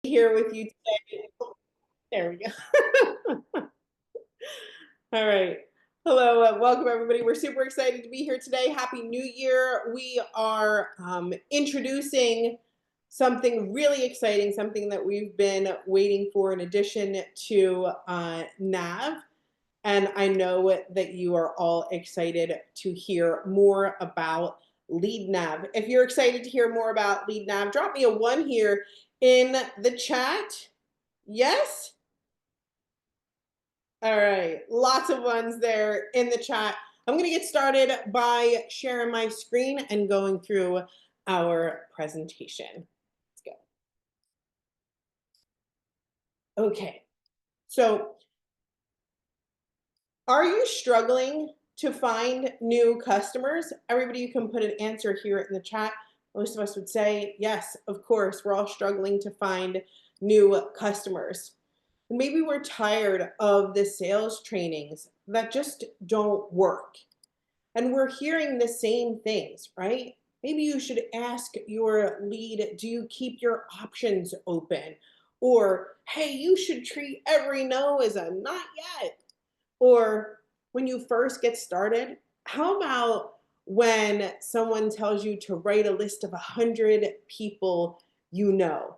Here with you today. There we go. All right. Hello, welcome everybody. We're super excited to be here today. Happy New Year. We are introducing something really exciting, something that we've been waiting for in addition to Nav. And I know that you are all excited to hear more about LeadNav. If you're excited to hear more about LeadNav, drop me a 1 here in the chat. Yes? All right, lots of ones there in the chat. I'm going to get started by sharing my screen and going through our presentation. Let's go. Okay, so are you struggling to find new customers? Everybody, you can put an answer here in the chat. Most of us would say, yes, of course, we're all struggling to find new customers. Maybe we're tired of the sales trainings that just don't work. And we're hearing the same things, right? Maybe you should ask your lead, do you keep your options open? Or, hey, you should treat every no as a not yet. Or when you first get started, how about when someone tells you to write a list of 100 people you know?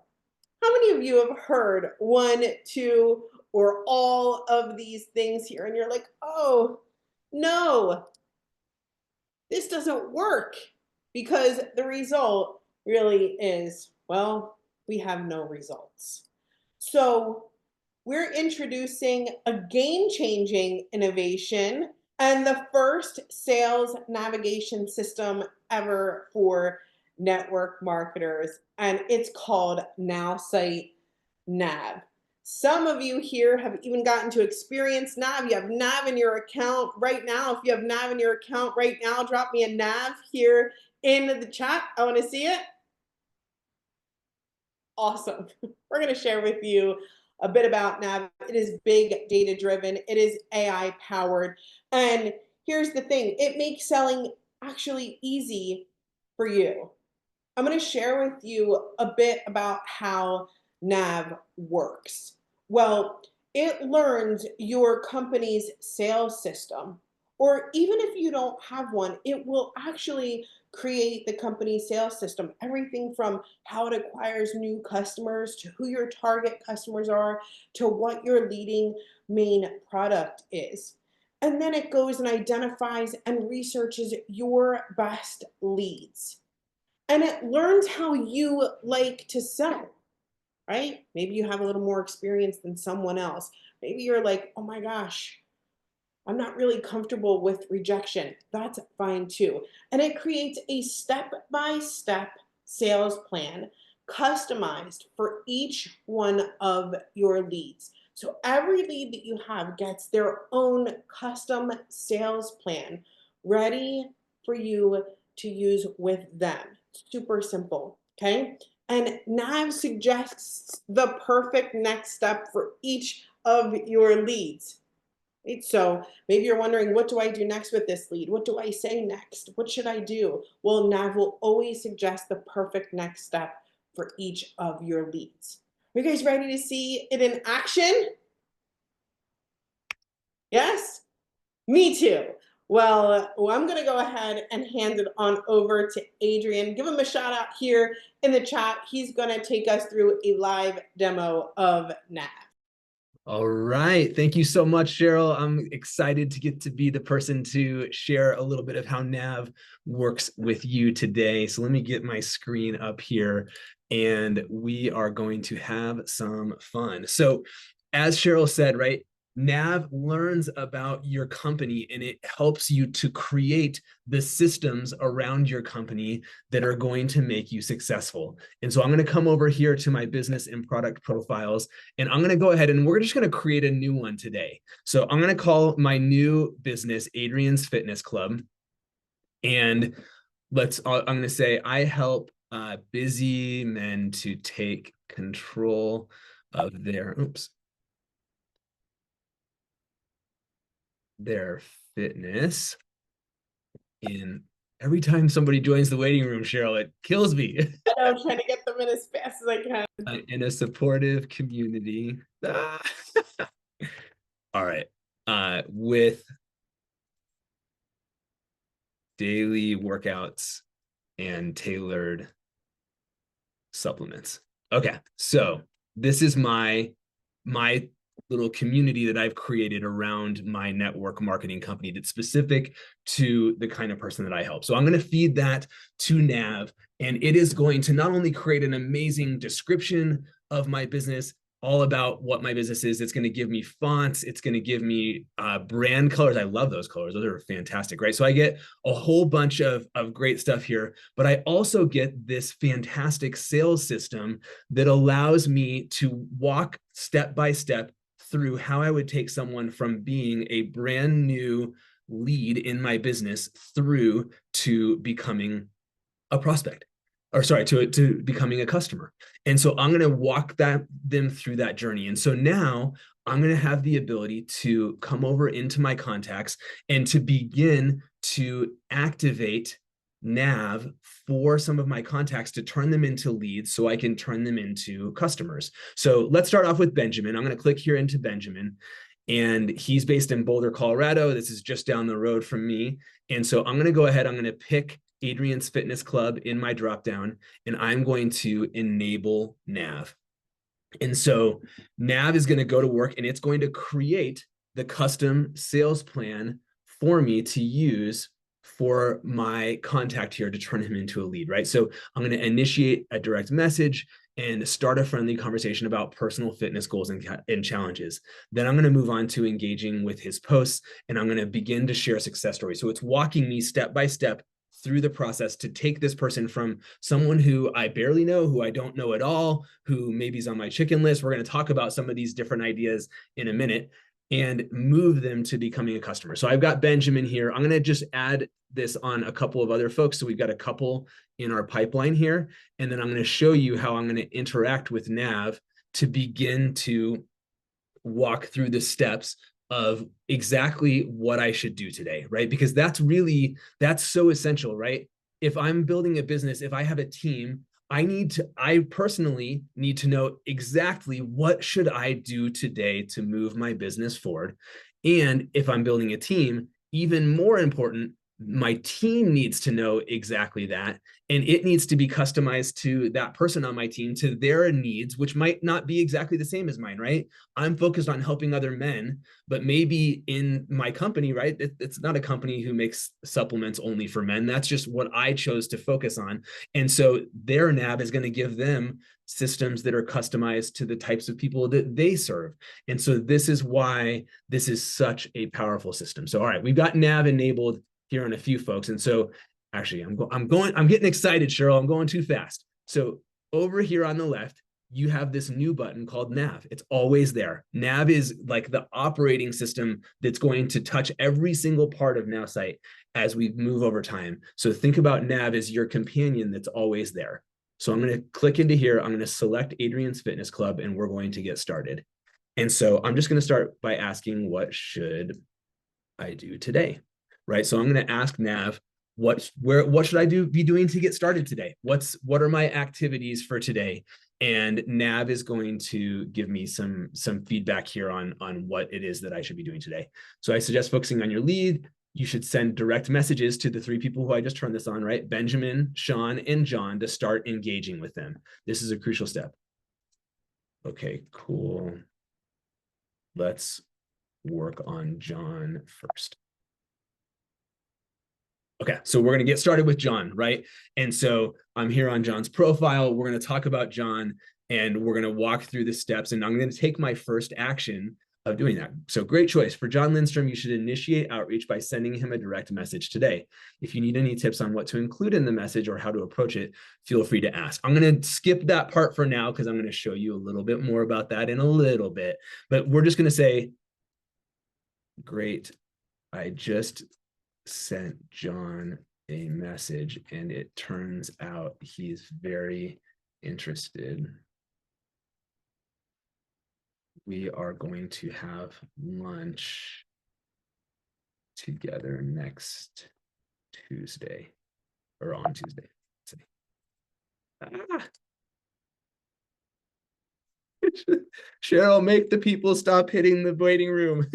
How many of you have heard 1, 2, or all of these things here? And you're like, oh, no, this doesn't work, because the result really is, well, we have no results. So we're introducing a game-changing innovation and the first sales navigation system ever for network marketers, and it's called Nowsite Nav. Some of you here have even gotten to experience Nav. You have Nav in your account right now. If you have Nav in your account right now, drop me a Nav here in the chat. I want to see it. Awesome. We're going to share with you a bit about Nav. It is big data driven. It is AI powered. And here's the thing, it makes selling actually easy for you. I'm going to share with you a bit about how Nav works. Well, it learns your company's sales system, or even if you don't have one, it will actually create the company's sales system. Everything from how it acquires new customers, to who your target customers are, to what your leading main product is. And then it goes and identifies and researches your best leads. And it learns how you like to sell, right? Maybe you have a little more experience than someone else. Maybe you're like, oh my gosh, I'm not really comfortable with rejection. That's fine too. And it creates a step-by-step sales plan customized for each one of your leads. So every lead that you have gets their own custom sales plan ready for you to use with them. Super simple, okay? And Nav suggests the perfect next step for each of your leads. Right? So maybe you're wondering, what do I do next with this lead? What do I say next? What should I do? Well, Nav will always suggest the perfect next step for each of your leads. Are you guys ready to see it in action? Yes? Me too. Well, I'm going to go ahead and hand it on over to Adrian. Give him a shout out here in the chat. He's going to take us through a live demo of Nav. All right. Thank you so much, Cheryl. I'm excited to get to be the person to share a little bit of how Nav works with you today. So let me get my screen up here and we are going to have some fun. So as Cheryl said, right, Nav learns about your company and it helps you to create the systems around your company that are going to make you successful. And so I'm going to come over here to my business and product profiles, and I'm going to go ahead and we're just going to create a new one today. So I'm going to call my new business Adrian's Fitness Club. And I'm going to say, I help busy men to take control of their fitness in Every time somebody joins the waiting room, Cheryl, it kills me. I know, I'm trying to get them in as fast as I can. In a supportive community. Ah. All right. With daily workouts and tailored supplements. Okay, so this is my little community that I've created around my network marketing company that's specific to the kind of person that I help. So I'm going to feed that to Nav, and it is going to not only create an amazing description of my business, all about what my business is. It's going to give me fonts. It's going to give me brand colors. I love those colors. Those are fantastic, right? So I get a whole bunch of great stuff here, but I also get this fantastic sales system that allows me to walk step by step through how I would take someone from being a brand new lead in my business through to becoming a prospect, or sorry, to becoming a customer. And so I'm going to walk them through that journey. And so now I'm going to have the ability to come over into my contacts and to begin to activate Nav for some of my contacts to turn them into leads so I can turn them into customers. So let's start off with Benjamin. I'm going to click here into Benjamin, and he's based in Boulder, Colorado. This is just down the road from me. And so I'm going to go ahead, I'm going to pick Adrian's Fitness Club in my dropdown, and I'm going to enable Nav. And so Nav is going to go to work, and it's going to create the custom sales plan for me to use for my contact here to turn him into a lead, right? So I'm going to initiate a direct message and start a friendly conversation about personal fitness goals and challenges. Then I'm going to move on to engaging with his posts, and I'm going to begin to share success stories. So it's walking me step by step through the process to take this person from someone who I barely know, who I don't know at all, who maybe is on my chicken list. We're going to talk about some of these different ideas in a minute, and move them to becoming a customer. So I've got Benjamin here. I'm going to just add this on a couple of other folks. So we've got a couple in our pipeline here. And then I'm going to show you how I'm going to interact with Nav to begin to walk through the steps of exactly what I should do today, right? Because that's so essential, right? If I'm building a business, if I have a team, I personally need to know exactly what should I do today to move my business forward. And if I'm building a team, even more important, my team needs to know exactly that. And it needs to be customized to that person on my team, to their needs, which might not be exactly the same as mine, right? I'm focused on helping other men, but maybe in my company, right? It's not a company who makes supplements only for men. That's just what I chose to focus on. And so their NAV is going to give them systems that are customized to the types of people that they serve. And so this is why this is such a powerful system. So, all right, we've got NAV enabled here on a few folks. And so actually I'm getting excited, Cheryl. I'm going too fast. So over here on the left, you have this new button called Nav. It's always there. Nav is like the operating system that's going to touch every single part of Nowsite as we move over time. So think about Nav as your companion that's always there. So I'm going to click into here. I'm going to select Adrian's Fitness Club, and we're going to get started. And so I'm just going to start by asking, what should I do today? Right? So I'm going to ask Nav, what should I be doing to get started today? What are my activities for today? And Nav is going to give me some feedback here on what it is that I should be doing today. So I suggest focusing on your lead. You should send direct messages to the three people who I just turned this on, right? Benjamin, Sean, and John, to start engaging with them. This is a crucial step. Okay, cool. Let's work on John first. Okay, so we're going to get started with John, right? And so I'm here on John's profile. We're going to talk about John, and we're going to walk through the steps, and I'm going to take my first action of doing that. So great choice. For John Lindstrom, you should initiate outreach by sending him a direct message today. If you need any tips on what to include in the message or how to approach it, feel free to ask. I'm going to skip that part for now because I'm going to show you a little bit more about that in a little bit. But we're just going to say, great, I just sent John a message, and it turns out he's very interested. We are going to have lunch together next Tuesday. or on Tuesday. Ah. Cheryl, make the people stop hitting the waiting room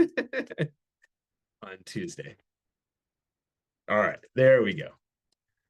on Tuesday. All right, there we go.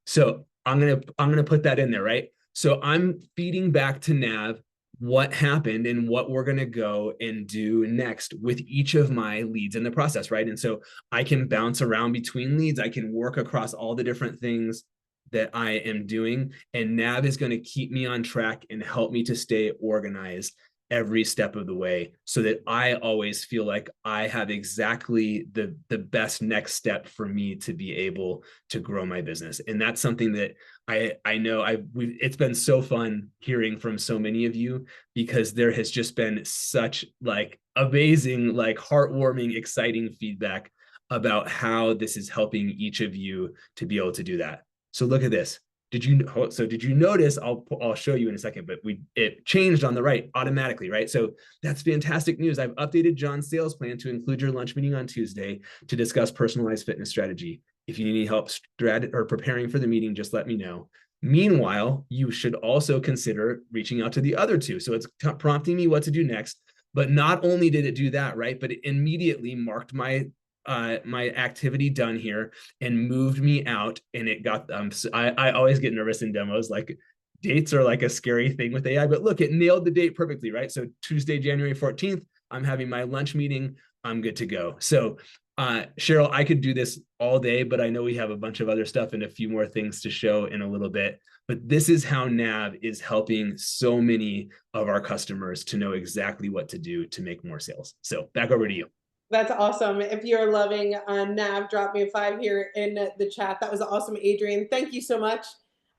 So I'm gonna put that in there, right? So I'm feeding back to Nav what happened and what we're gonna go and do next with each of my leads in the process, right? And so I can bounce around between leads. I can work across all the different things that I am doing, and Nav is going to keep me on track and help me to stay organized every step of the way, so that I always feel like I have exactly the best next step for me to be able to grow my business. And that's something that I know it's been so fun hearing from so many of you, because there has just been such like amazing, like heartwarming, exciting feedback about how this is helping each of you to be able to do that. So look at this. Did you notice? I'll show you in a second, but it changed on the right automatically, right? So that's fantastic news. I've updated John's sales plan to include your lunch meeting on Tuesday to discuss personalized fitness strategy. If you need help preparing for the meeting, just let me know. Meanwhile, you should also consider reaching out to the other two. So it's prompting me what to do next. But not only did it do that, right? But it immediately marked my activity done here and moved me out. And it got so I always get nervous in demos, like dates are like a scary thing with AI, but look, it nailed the date perfectly, right? So Tuesday, January 14th, I'm having my lunch meeting. I'm good to go. So Cheryl, I could do this all day, but I know we have a bunch of other stuff and a few more things to show in a little bit. But this is how Nav is helping so many of our customers to know exactly what to do to make more sales. So back over to you. That's awesome. If you're loving Nav, drop me a 5 here in the chat. That was awesome, Adrian. Thank you so much.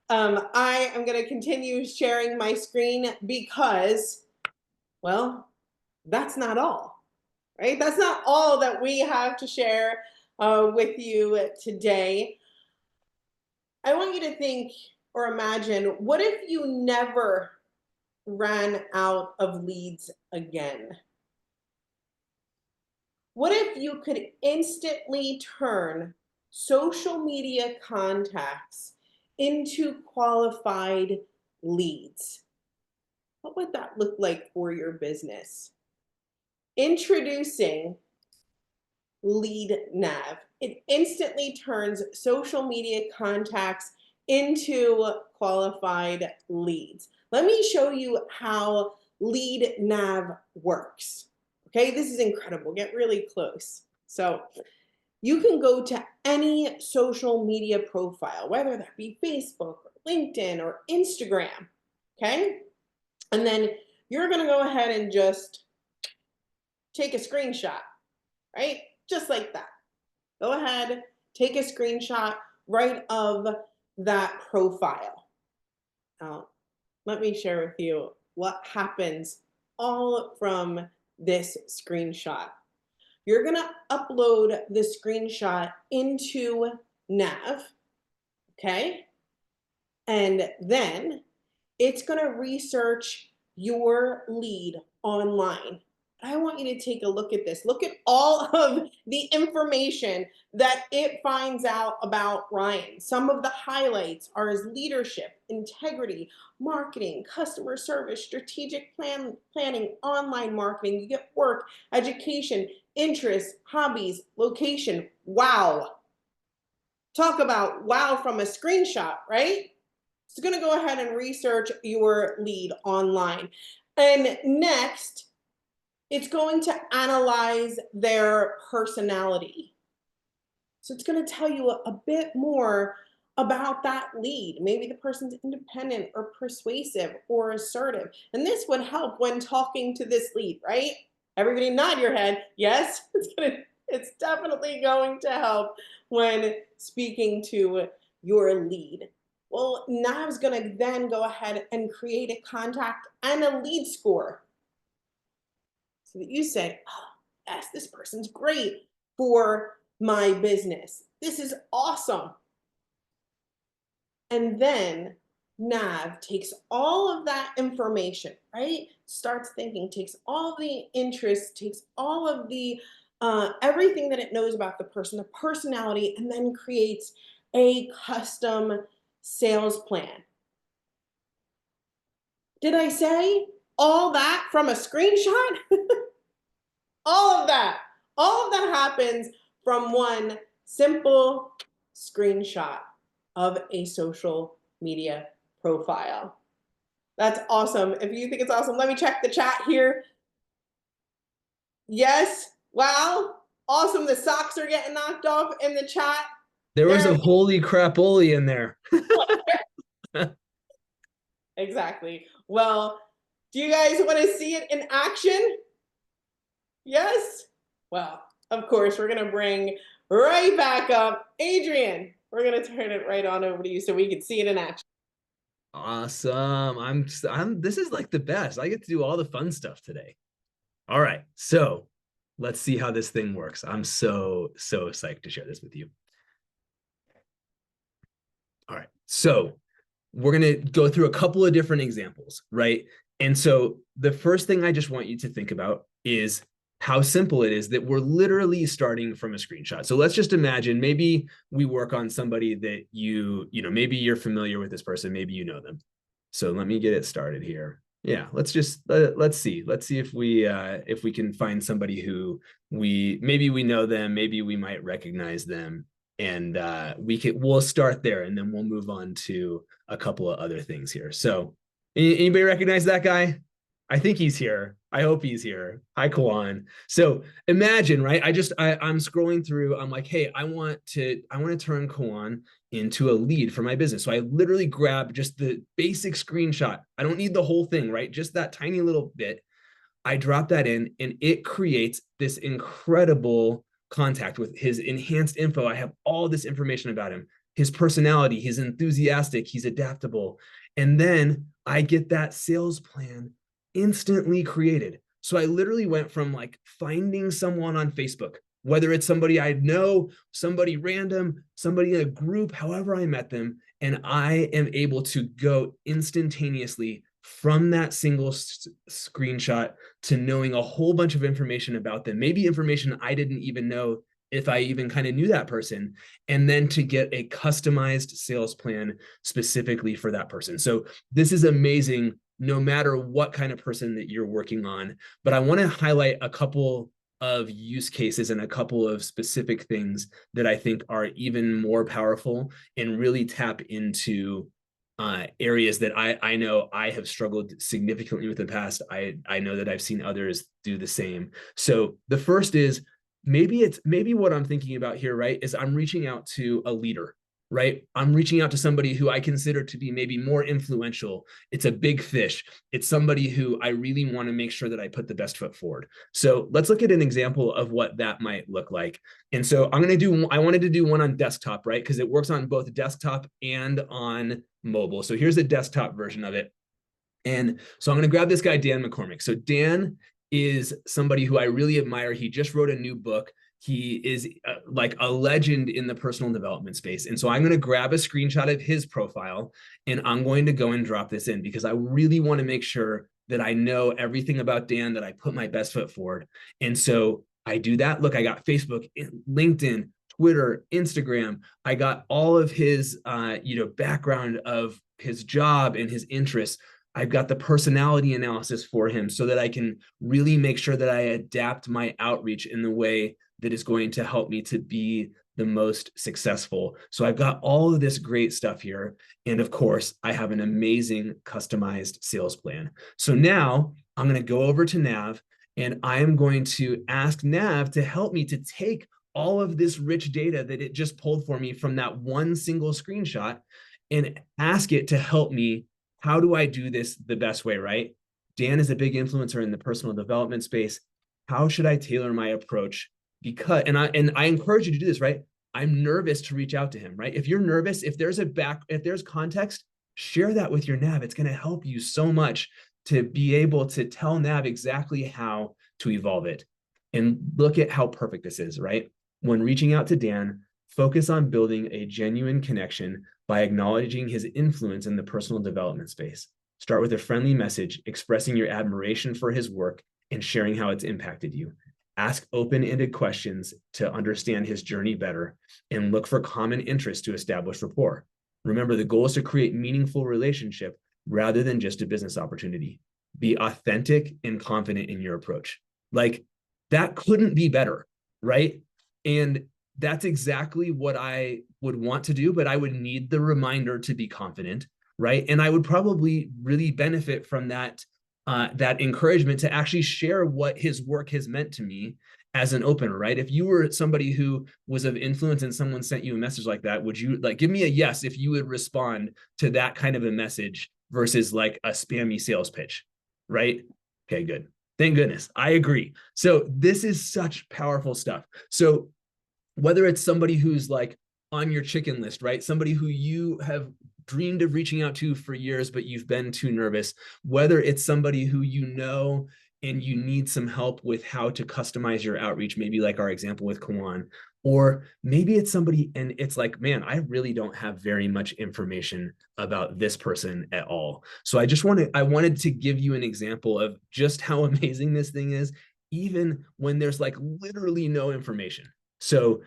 I am going to continue sharing my screen because, well, that's not all, right? That's not all that we have to share with you today. I want you to think or imagine, what if you never ran out of leads again? What if you could instantly turn social media contacts into qualified leads? What would that look like for your business? Introducing LeadNav. It instantly turns social media contacts into qualified leads. Let me show you how LeadNav works. Okay, this is incredible. Get really close. So you can go to any social media profile, whether that be Facebook or LinkedIn or Instagram, okay? And then you're gonna go ahead and just take a screenshot, right? Just like that. Go ahead, take a screenshot right of that profile. Now, let me share with you what happens all from this screenshot. You're gonna upload the screenshot into Nav, okay? And then it's gonna research your lead online. I want you to take a look at this. Look at all of the information that it finds out about Ryan. Some of the highlights are his leadership, integrity, marketing, customer service, strategic planning, online marketing. You get work, education, interests, hobbies, location. Wow. Talk about wow from a screenshot, right? It's going to go ahead and research your lead online. And next, it's going to analyze their personality. So it's going to tell you a bit more about that lead. Maybe the person's independent or persuasive or assertive. And this would help when talking to this lead, right? Everybody nod your head. Yes, it's definitely going to help when speaking to your lead. Well, Nav's going to then go ahead and create a contact and a lead score, so that you say, oh, yes, this person's great for my business. This is awesome. And then Nav takes all of that information, right? Starts thinking, takes all the interests, takes all of the everything that it knows about the person, the personality, and then creates a custom sales plan. Did I say all that from a screenshot? All of that. All of that happens from one simple screenshot of a social media profile. That's awesome. If you think it's awesome, let me check the chat here. Yes. Wow. Awesome. The socks are getting knocked off in the chat. There was a holy crapoli in there. Exactly. Well, do you guys want to see it in action? Yes? Well, of course, we're going to bring right back up Adrian. We're going to turn it right on over to you so we can see it in action. Awesome. This is like the best. I get to do all the fun stuff today. All right. So let's see how this thing works. I'm so psyched to share this with you. All right. So we're going to go through a couple of different examples, right? And so the first thing I just want you to think about is how simple it is that we're literally starting from a screenshot. So let's just imagine maybe we work on somebody that maybe you're familiar with this person, maybe you know them. So let me get it started here. Yeah, let's see if we can find somebody who maybe we know them, maybe we might recognize them, and we'll start there, and then we'll move on to a couple of other things here. So anybody recognize that guy? I think he's here. I hope he's here. Hi, Kawan. So imagine, right? I'm scrolling through. I'm like, hey, I want to turn Kawan into a lead for my business. So I literally grab just the basic screenshot. I don't need the whole thing, right? Just that tiny little bit. I drop that in, and it creates this incredible contact with his enhanced info. I have all this information about him, his personality, he's enthusiastic, he's adaptable. And then I get that sales plan instantly created. So I literally went from like finding someone on Facebook, whether it's somebody I know, somebody random, somebody in a group, however I met them, and I am able to go instantaneously from that single screenshot to knowing a whole bunch of information about them, maybe information I didn't even know if I even kind of knew that person, and then to get a customized sales plan specifically for that person. So this is amazing no matter what kind of person that you're working on. But I want to highlight a couple of use cases and a couple of specific things that I think are even more powerful and really tap into areas that I know I have struggled significantly with in the past. I know that I've seen others do the same. So the first is maybe what I'm thinking about here, right, is I'm reaching out to a leader, right? I'm reaching out to somebody who I consider to be maybe more influential. It's a big fish. It's somebody who I really want to make sure that I put the best foot forward. So let's look at an example of what that might look like. And so I wanted to do one on desktop, right? Because it works on both desktop and on mobile. So here's the desktop version of it. And so I'm going to grab this guy, Dan McCormick. So Dan is somebody who I really admire. He just wrote a new book. He is like a legend in the personal development space. And so I'm going to grab a screenshot of his profile, and I'm going to go and drop this in because I really want to make sure that I know everything about Dan, that I put my best foot forward. And so I do that. Look, I got Facebook, LinkedIn, Twitter, Instagram. I got all of his, background of his job and his interests. I've got the personality analysis for him so that I can really make sure that I adapt my outreach in the way that is going to help me to be the most successful. So I've got all of this great stuff here. And of course, I have an amazing customized sales plan. So now I'm going to go over to Nav, and I am going to ask Nav to help me to take all of this rich data that it just pulled for me from that one single screenshot and ask it to help me. How do I do this the best way, right? Dan is a big influencer in the personal development space. How should I tailor my approach? Because, and I encourage you to do this, right? I'm nervous to reach out to him, right? If you're nervous, if there's context, share that with your Nav. It's going to help you so much to be able to tell Nav exactly how to evolve it. And look at how perfect this is, right? When reaching out to Dan, focus on building a genuine connection by acknowledging his influence in the personal development space. Start with a friendly message, expressing your admiration for his work and sharing how it's impacted you. Ask open-ended questions to understand his journey better, and look for common interests to establish rapport. Remember, the goal is to create meaningful relationship rather than just a business opportunity. Be authentic and confident in your approach. Like, that couldn't be better, right? And that's exactly what I would want to do, but I would need the reminder to be confident, right? And I would probably really benefit from that that encouragement to actually share what his work has meant to me as an opener, right? If you were somebody who was of influence and someone sent you a message like that, would you like give me a yes if you would respond to that kind of a message versus like a spammy sales pitch, right? Okay, good. Thank goodness. I agree. So this is such powerful stuff. So whether it's somebody who's like on your chicken list, right? Somebody who you have dreamed of reaching out to for years, but you've been too nervous, whether it's somebody who you know and you need some help with how to customize your outreach, maybe like our example with Kawan, or maybe it's somebody and it's like, man, I really don't have very much information about this person at all. So I wanted to give you an example of just how amazing this thing is, even when there's like literally no information. So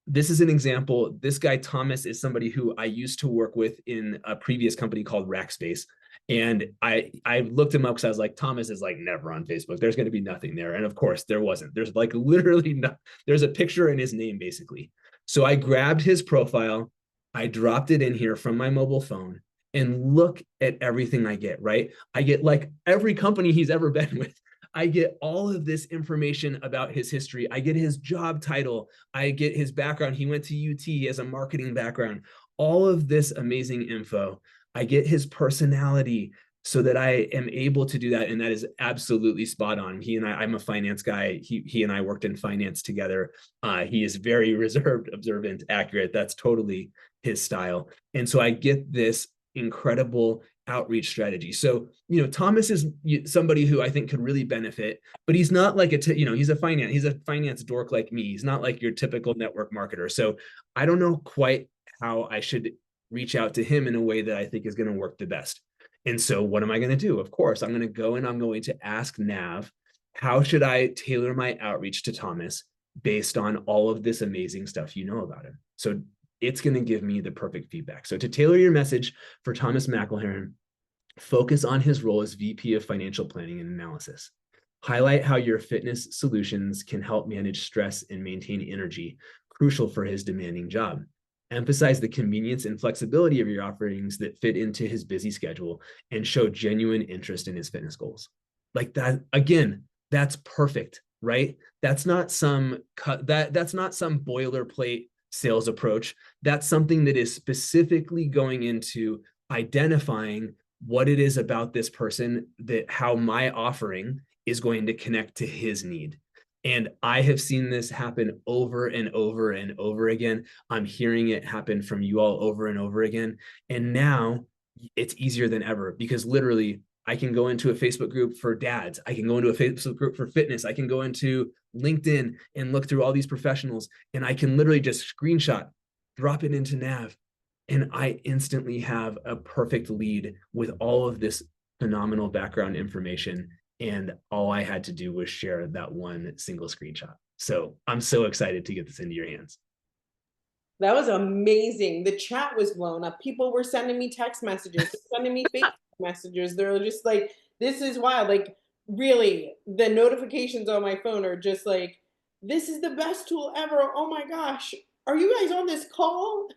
this is an example. This guy, Thomas, is somebody who I used to work with in a previous company called Rackspace. And I looked him up because I was like, Thomas is like never on Facebook. There's going to be nothing there. And of course, there wasn't. There's like literally no, there's a picture in his name, basically. So I grabbed his profile, I dropped it in here from my mobile phone, and look at everything I get, right? I get like every company he's ever been with. I get all of this information about his history. I get his job title. I get his background. He went to UT. He has a marketing background. All of this amazing info. I get his personality so that I am able to do that. And that is absolutely spot on. I'm a finance guy. He and I worked in finance together. He is very reserved, observant, accurate. That's totally his style. And so I get this incredible outreach strategy. So, Thomas is somebody who I think could really benefit, but he's not like he's a finance dork like me. He's not like your typical network marketer. So I don't know quite how I should reach out to him in a way that I think is going to work the best. And so what am I going to do? Of course, I'm going to go and I'm going to ask Nav, how should I tailor my outreach to Thomas based on all of this amazing stuff you know about him? So it's going to give me the perfect feedback. So to tailor your message for Thomas McElherron, focus on his role as VP of Financial Planning and Analysis. Highlight how your fitness solutions can help manage stress and maintain energy, crucial for his demanding job. Emphasize the convenience and flexibility of your offerings that fit into his busy schedule and show genuine interest in his fitness goals. Like that, again, that's perfect, right? That's not some boilerplate sales approach. That's something that is specifically going into identifying what it is about this person, that how my offering is going to connect to his need. And I have seen this happen over and over and over again. I'm hearing it happen from you all over and over again. And now it's easier than ever because literally I can go into a Facebook group for dads. I can go into a Facebook group for fitness. I can go into LinkedIn and look through all these professionals, and I can literally just screenshot, drop it into Nav, and I instantly have a perfect lead with all of this phenomenal background information. And all I had to do was share that one single screenshot. So I'm so excited to get this into your hands. That was amazing. The chat was blown up. People were sending me text messages, sending me Facebook messages. They're just like, this is wild. Like, really, the notifications on my phone are just like, this is the best tool ever. Oh my gosh. Are you guys on this call?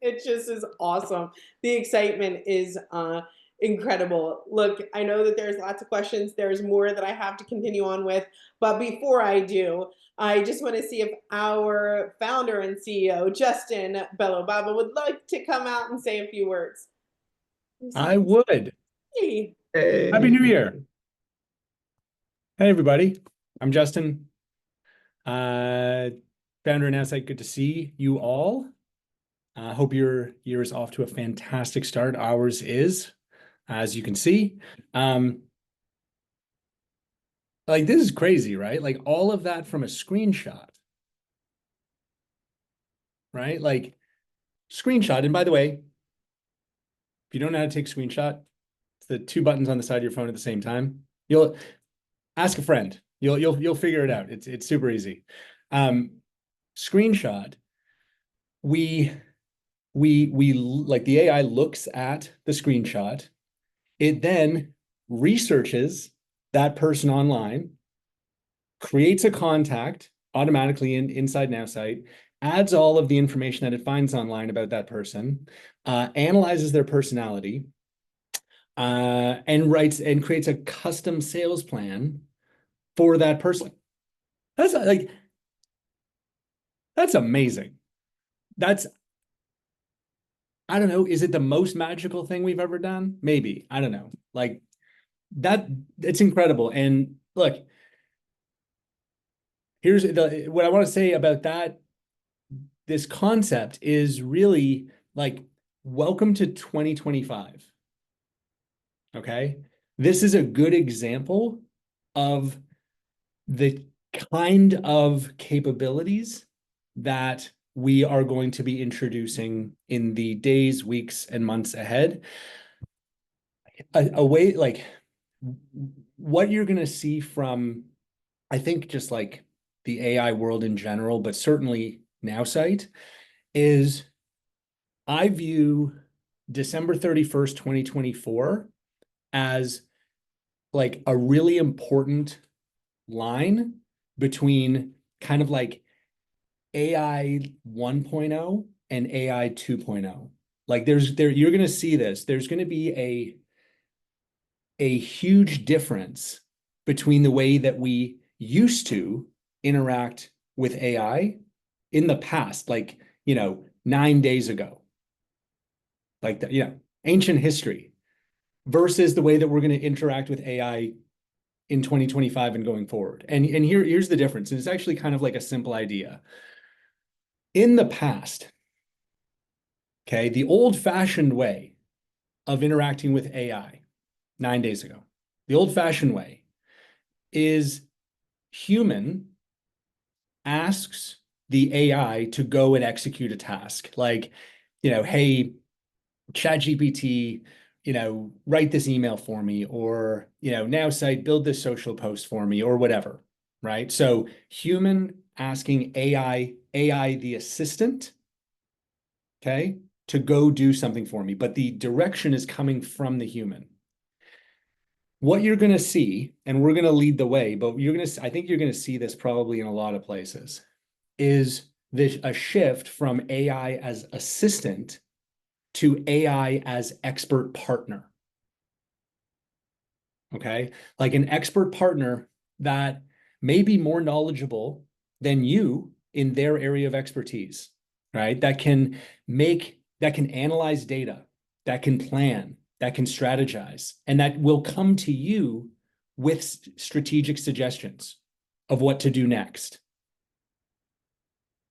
It just is awesome. The excitement is incredible. Look, I know that there's lots of questions. There's more that I have to continue on with. But before I do, I just want to see if our founder and CEO, Justin Bellobaba, would like to come out and say a few words. I would. Hey. Hey. Happy New Year. Hey, everybody. I'm Justin, founder of Nowsite. Good to see you all. I hope your year is off to a fantastic start. Ours is, as you can see. Like, this is crazy, right? Like, all of that from a screenshot, right? Like, screenshot. And by the way, if you don't know how to take a screenshot, it's the two buttons on the side of your phone at the same time. You'll ask a friend. You'll figure it out. It's super easy. Screenshot. We like the AI looks at the screenshot. It then researches that person online, creates a contact automatically inside Nowsite, adds all of the information that it finds online about that person, analyzes their personality, and creates a custom sales plan for that person. That's like, that's amazing. I don't know, is it the most magical thing we've ever done? Maybe, I don't know. Like that, it's incredible. And look, here's what I want to say about that. This concept is really like, welcome to 2025. Okay. This is a good example of the kind of capabilities that we are going to be introducing in the days, weeks, and months ahead. A way, like, what you're going to see from, I think, just like the AI world in general, but certainly Nowsite, is I view December 31st, 2024 as like a really important line between kind of like AI 1.0 and AI 2.0. Like you're going to see this. There's going to be a huge difference between the way that we used to interact with AI in the past, like, 9 days ago, like that, ancient history, versus the way that we're going to interact with AI in 2025 and going forward. And here's the difference. And it's actually kind of like a simple idea. In the past, okay, the old-fashioned way of interacting with AI 9 days ago, the old-fashioned way is human asks the AI to go and execute a task. Like, hey, ChatGPT, write this email for me, or, Nowsite, build this social post for me, or whatever, right? So human asking AI the assistant, okay, to go do something for me, but the direction is coming from the human. What you're going to see, and we're going to lead the way, but I think you're going to see this probably in a lot of places, is a shift from AI as assistant to AI as expert partner. Okay, like an expert partner that may be more knowledgeable than you in their area of expertise, right? That can analyze data, that can plan, that can strategize, and that will come to you with strategic suggestions of what to do next.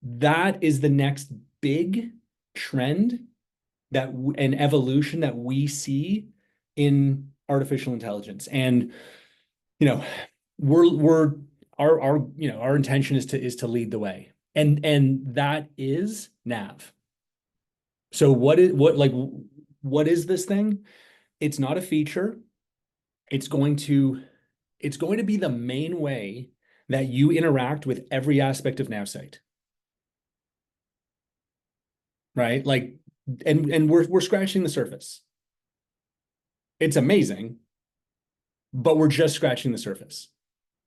That is the next big trend an evolution that we see in artificial intelligence. And, our intention is to lead the way. And that is Nav. So what is this thing? It's not a feature. It's going to be the main way that you interact with every aspect of Nowsite. Right? Like, and we're scratching the surface. It's amazing, but we're just scratching the surface,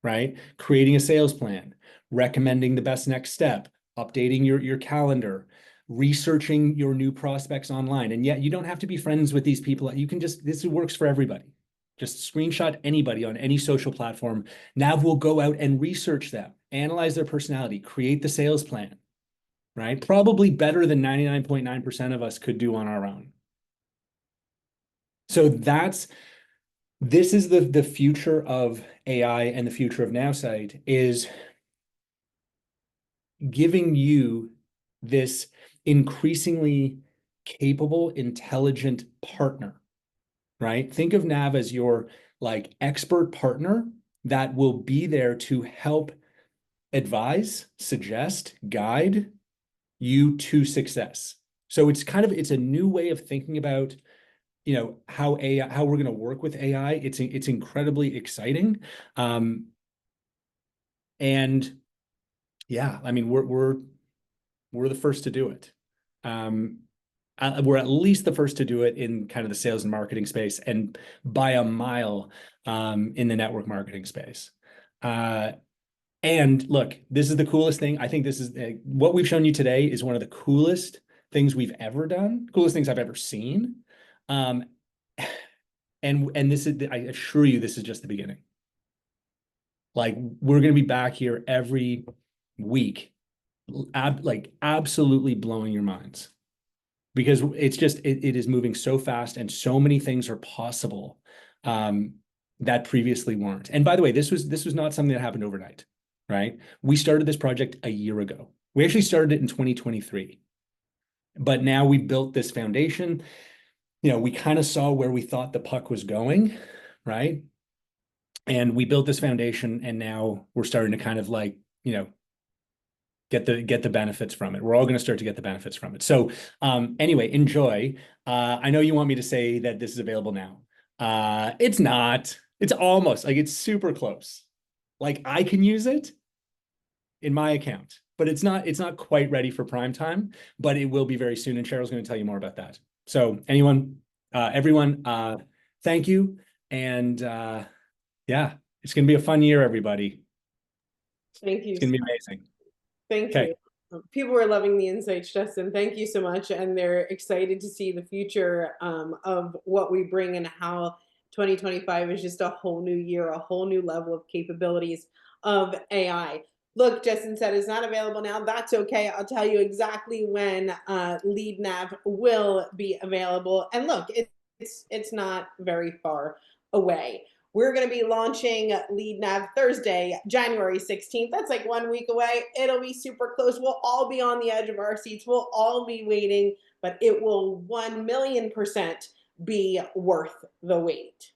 right? Creating a sales plan, recommending the best next step, updating your calendar, researching your new prospects online. And yet you don't have to be friends with these people. You can this works for everybody. Just screenshot anybody on any social platform. Nav will go out and research them, analyze their personality, create the sales plan, right? Probably better than 99.9% of us could do on our own. So this is the future of AI, and the future of Nowsite is giving you this increasingly capable, intelligent partner, right? Think of Nav as your like expert partner that will be there to help advise, suggest, guide you to success. So it's a new way of thinking about, how we're going to work with AI. It's incredibly exciting. And yeah, I mean, we're the first to do it. we're at least the first to do it in kind of the sales and marketing space, and by a mile in the network marketing space. And look, this is the coolest thing. I think this is what we've shown you today is one of the coolest things we've ever done, coolest things I've ever seen. And this is, I assure you, this is just the beginning. Like, we're going to be back here every week, like absolutely blowing your minds, because it's just, it is moving so fast, and so many things are possible that previously weren't. And by the way, this was not something that happened overnight, right? We started this project a year ago. We actually started it in 2023, but now we've built this foundation. You know, we kind of saw where we thought the puck was going, right? And we built this foundation, and now we're starting to kind of like, you know, get the benefits from it. We're all going to start to get the benefits from it. So anyway, enjoy. I know you want me to say that this is available now. It's not. It's almost, like, it's super close. Like, I can use it in my account, but it's not quite ready for prime time, but it will be very soon. And Cheryl's going to tell you more about that. So everyone, thank you. And yeah, it's going to be a fun year, everybody. Thank you. It's going to be amazing. Thank you. People are loving the insights, Justin. Thank you so much. And they're excited to see the future of what we bring, and how 2025 is just a whole new year, a whole new level of capabilities of AI. Look, Justin said it's not available now. That's okay. I'll tell you exactly when LeadNav will be available. And look, it's not very far away. We're going to be launching LeadNav Thursday, January 16th. That's like 1 week away. It'll be super close. We'll all be on the edge of our seats. We'll all be waiting, but it will 1,000,000% be worth the wait,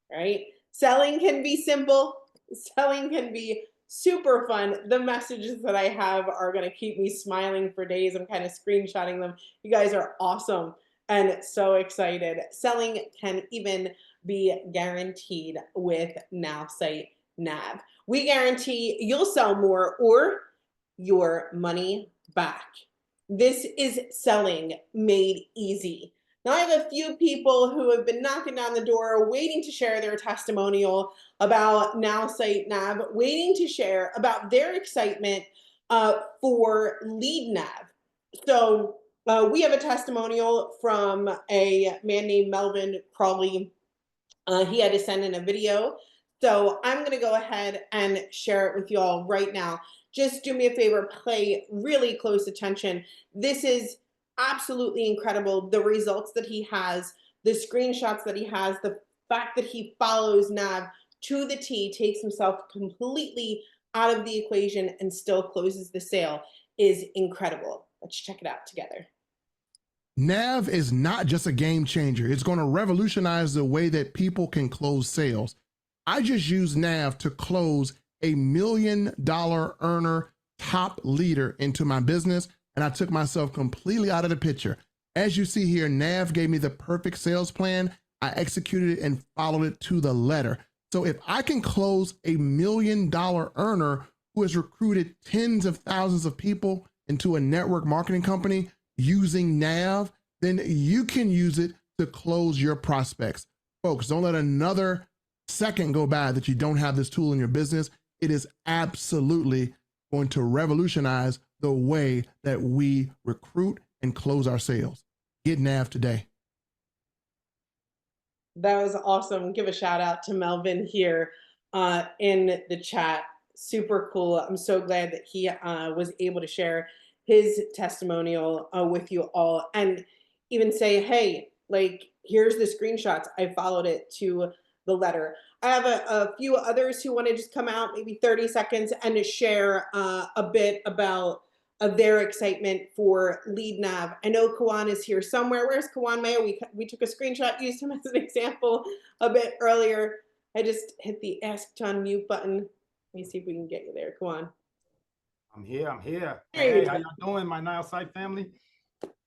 right? Selling can be simple. Selling can be super fun. The messages that I have are going to keep me smiling for days. I'm kind of screenshotting them. You guys are awesome and so excited. Selling can even be guaranteed with Nowsite.Nav. We guarantee you'll sell more or your money back. This is selling made easy. Now, I have a few people who have been knocking down the door, waiting to share their testimonial about Nowsite.Nav, waiting to share about their excitement for LeadNav. So we have a testimonial from a man named Melvin Crawley. He had to send in a video. So I'm going to go ahead and share it with you all right now. Just do me a favor, pay really close attention. This is absolutely incredible. The results that he has, the screenshots that he has, the fact that he follows Nav to the T, takes himself completely out of the equation and still closes the sale is incredible. Let's check it out together. Nav is not just a game changer. It's going to revolutionize the way that people can close sales. I just used Nav to close a $1 million earner top leader into my business, and I took myself completely out of the picture. As you see here, Nav gave me the perfect sales plan. I executed it and followed it to the letter. So if I can close a $1 million earner who has recruited tens of thousands of people into a network marketing company using Nav, then you can use it to close your prospects. Folks, don't let another second go by that you don't have this tool in your business. It is absolutely going to revolutionize the way that we recruit and close our sales. Get Nav today. That was awesome. Give a shout out to Melvin here in the chat. Super cool. I'm so glad that he was able to share his testimonial with you all, and even say, hey, like, here's the screenshots. I followed it to the letter. I have a few others who want to just come out, maybe 30 seconds, and share a bit about their excitement for LeadNav. I know Kawan is here somewhere. Where's Kawan Mayo? We took a screenshot, used him as an example a bit earlier. I just hit the Ask to Unmute button. Let me see if we can get you there, Kawan. I'm here. Hey, how y'all doing, my Nowsite family?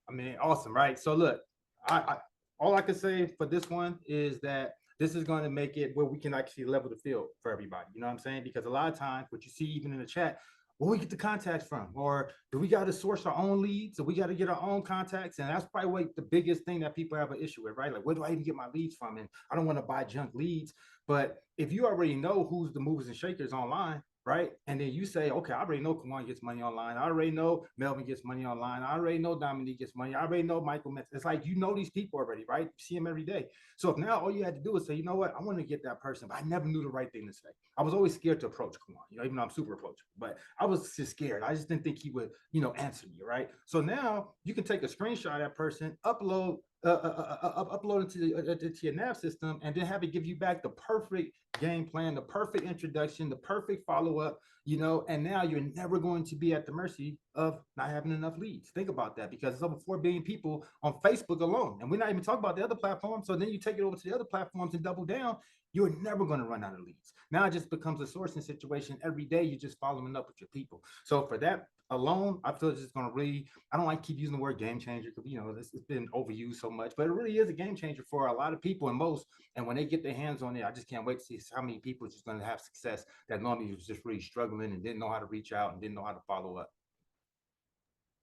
I mean, awesome, right? So look, all I can say for this one is that this is going to make it where we can actually level the field for everybody. You know what I'm saying? Because a lot of times, what you see even in the chat, where we get the contacts from, or do we got to source our own leads? So we got to get our own contacts. And that's probably like the biggest thing that people have an issue with, right? Like, where do I even get my leads from? And I don't want to buy junk leads. But if you already know who's the movers and shakers online, right? And then you say, okay, I already know Kawan gets money online. I already know Melvin gets money online. I already know Dominique gets money. I already know Michael. It's like, you know, these people already, right? You see them every day. So if now all you had to do is say, you know what, I want to get that person, but I never knew the right thing to say. I was always scared to approach Kawan, you know, even though I'm super approachable, but I was just scared. I just didn't think he would, you know, answer me, right? So now you can take a screenshot of that person, upload it to your nav system, and then have it give you back the perfect game plan, the perfect introduction, the perfect follow-up, you know, and now you're never going to be at the mercy of not having enough leads. Think about that, because there's over 4 billion people on Facebook alone, and we're not even talking about the other platforms. So then you take it over to the other platforms and double down, you're never going to run out of leads. Now it just becomes a sourcing situation. Every day you're just following up with your people. So for that alone, I feel it's just going to really, I don't like keep using the word game changer because, you know, this has been overused so much, but it really is a game changer for a lot of people, and most. And when they get their hands on it, I just can't wait to see how many people are just going to have success that normally was just really struggling and didn't know how to reach out and didn't know how to follow up.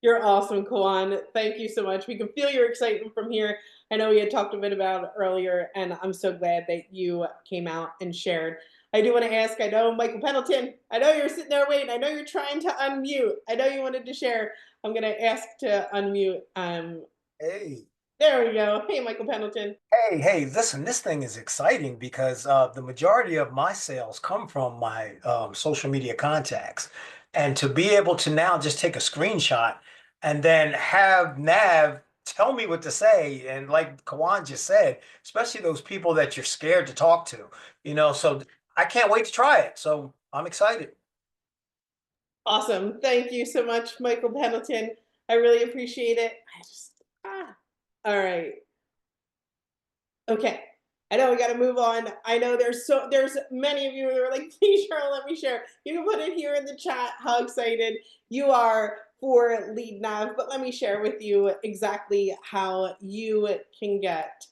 You're awesome, Kawan. Thank you so much. We can feel your excitement from here. I know we had talked a bit about it earlier, and I'm so glad that you came out and shared. I do want to ask, I know Michael Pendleton, I know you're sitting there waiting. I know you're trying to unmute. I know you wanted to share. I'm going to ask to unmute. Hey, There we go. Hey, Michael Pendleton. hey, listen, this thing is exciting because the majority of my sales come from my social media contacts. And to be able to now just take a screenshot and then have Nav tell me what to say. And like Kawan just said, especially those people that you're scared to talk to, you know, so I can't wait to try it. So I'm excited. Awesome. Thank you so much, Michael Pendleton. I really appreciate it. All right. Okay. I know we got to move on. I know there's many of you who are like, please, Cheryl, let me share. You can put it here in the chat how excited you are for LeadNav, but let me share with you exactly how you can get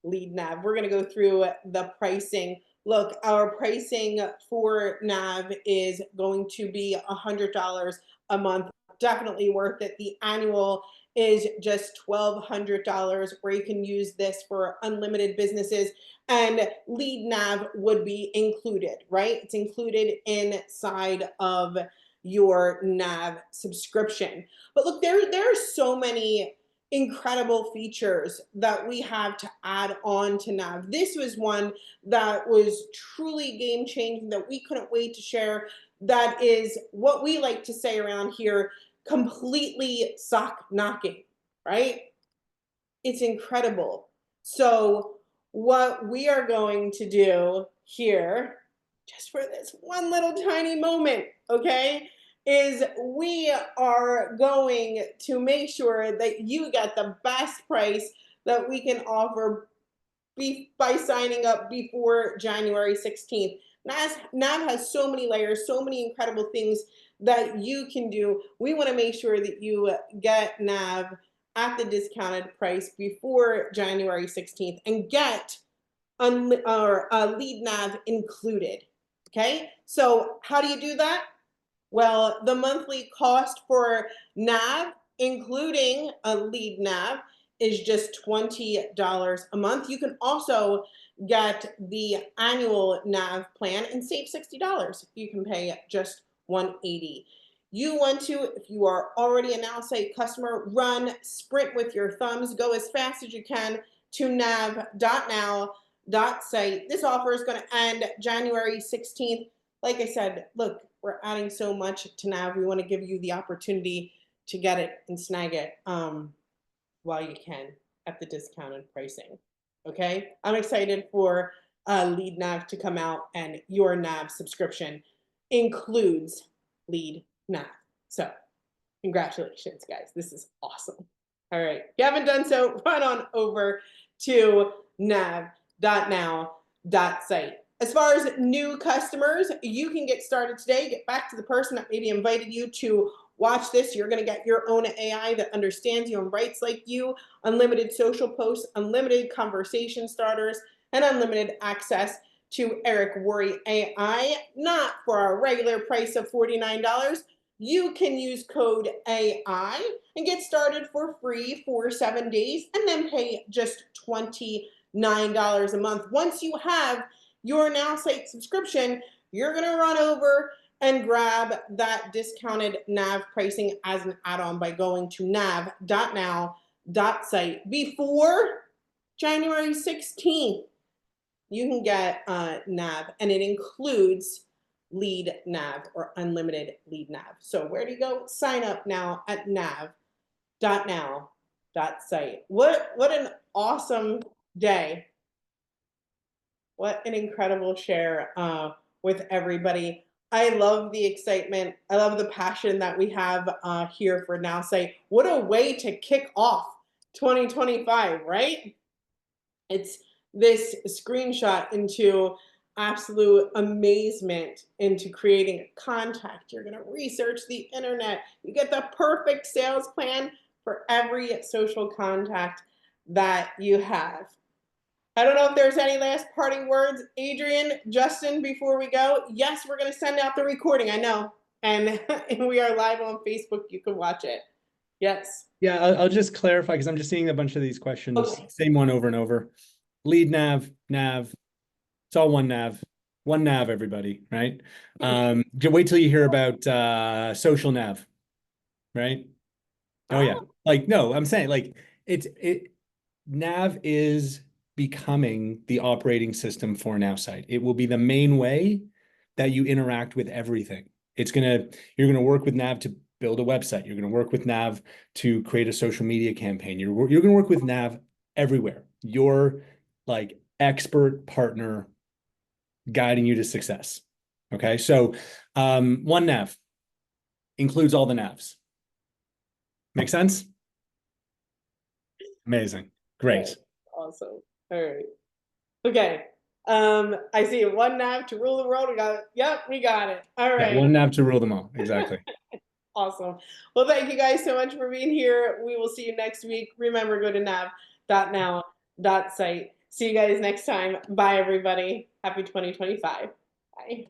LeadNav. We're going to go through the pricing. Look, our pricing for Nav is going to be $100 a month. Definitely worth it. The annual is just $1,200, where you can use this for unlimited businesses, and LeadNav would be included, right? It's included inside of your Nav subscription. But look, there are so many incredible features that we have to add on to Nav. This was one that was truly game changing that we couldn't wait to share. That is what we like to say around here, completely sock knocking, right? It's incredible. So what we are going to do here, just for this one little tiny moment, okay, is we are going to make sure that you get the best price that we can offer by signing up before January 16th. Nav has so many layers, so many incredible things that you can do. We want to make sure that you get Nav at the discounted price before January 16th and get LeadNav included. Okay, so how do you do that? Well, the monthly cost for Nav, including a LeadNav, is just $20 a month. You can also get the annual Nav plan and save $60. You can pay just $180. You want to, if you are already a Nowsite customer, run, sprint with your thumbs, go as fast as you can to nav.now.site. This offer is going to end January 16th. Like I said, look, we're adding so much to Nav. We want to give you the opportunity to get it and snag it while you can at the discounted pricing. Okay, I'm excited for LeadNav to come out, and your Nav subscription includes LeadNav. So congratulations, guys. This is awesome. All right, if you haven't done so, run on over to nav.now.site. As far as new customers, you can get started today. Get back to the person that maybe invited you to watch this. You're going to get your own AI that understands you and writes like you, unlimited social posts, unlimited conversation starters, and unlimited access to Eric Worre AI, not for our regular price of $49, you can use code AI and get started for free for 7 days and then pay just $29 a month. Once you have your Nowsite subscription, you're going to run over and grab that discounted nav pricing as an add-on by going to nav.now.site before January 16th. You can get nav, and it includes LeadNav or unlimited LeadNav. So where do you go? Sign up now at nav.now.site. What an awesome day. What an incredible share with everybody. I love the excitement. I love the passion that we have here for Nowsite. What a way to kick off 2025, right? It's this screenshot into absolute amazement into creating a contact. You're going to research the internet. You get the perfect sales plan for every social contact that you have. I don't know if there's any last parting words. Adrian, Justin, before we go, yes, we're going to send out the recording. I know. And we are live on Facebook. You can watch it. Yes. Yeah, I'll just clarify because I'm just seeing a bunch of these questions. Okay. Same one over and over. LeadNav, nav. It's all one nav. One nav, everybody, right? Wait till you hear about social nav, right? Oh yeah. Like, no, I'm saying like nav is becoming the operating system for Nowsite. It will be the main way that you interact with everything. You're gonna work with Nav to build a website. You're gonna work with Nav to create a social media campaign. You're gonna work with Nav everywhere. Your like expert partner guiding you to success. Okay, so one Nav includes all the Navs. Make sense? Amazing. Great. Okay. Awesome. All right. Okay. I see one nav to rule the world. We got it. Yep, we got it. All right. Yeah, one nav to rule them all. Exactly. Awesome. Well, thank you guys so much for being here. We will see you next week. Remember, go to nav.now.site. See you guys next time. Bye, everybody. Happy 2025. Bye.